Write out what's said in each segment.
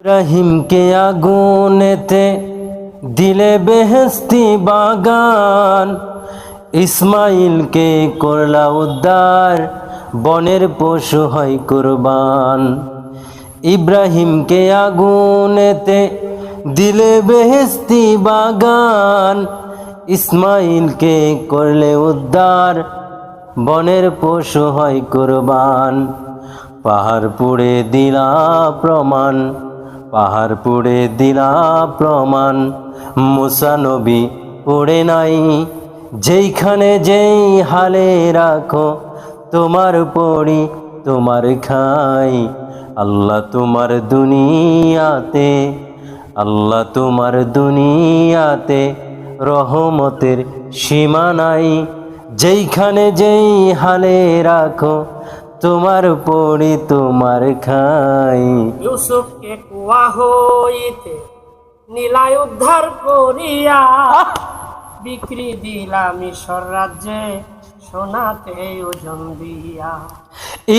ইব্রাহিমকে আগুনেতে দিলে বেহেশতি বাগান, ইসমাইলকে করলা উদ্ধার, বনের পশু হয় কুরবান। ইব্রাহিমকে আগুনেতে দিলে বেহেশতি বাগান, ইসমাইলকে করলে উদ্ধার, বনের পশু হয় কুরবান। পাহাড় পুড়ে দিলা প্রমাণ, পাহাড় পুড়ে দিলা প্রমাণ, মুসা নবী পড়ে নাই। যেইখানে যেই হালে রাখো তোমার পড়ি তোমার খাই। আল্লাহ তোমার দুনিয়াতে, আল্লাহ তোমার দুনিয়াতে রহমতের সীমা নাই। যেইখানে যেই হালে রাখো তোমার পড়ি তোমার খাই। ইউসুফকে কুয়া হইতে নীলায় উদ্ধার করিয়া, বিক্রি দিলা মিশর রাজ্যে সোনাতে ওজন দিয়া।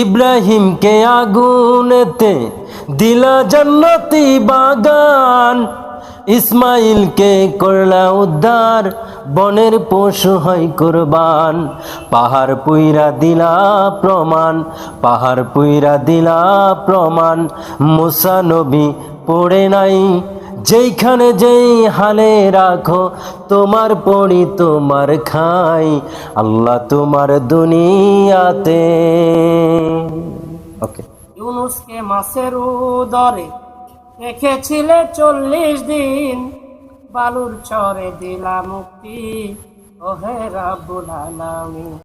ইব্রাহিমকে আগুনেতে দিলা জান্নাতি বাগান, ইসমাইলকে করলা উদ্ধার, বনের পশু হয় কুরবান। পাহাড় পুইরা দিলা প্রমাণ, পাহাড় পুইরা দিলা প্রমাণ, মুসা নবী পড়ে নাই। যেইখানে যেই হালে রাখো তোমার পড়ি তোমার খাই। আল্লাহ তোমার দুনিয়াতে। ওকে। ইউনুসকে মাছের উদরে রেখেছিলে 40 দিন, বালুর চরে দিলা মুক্তি, ওহে রাব্বুল আলামিন।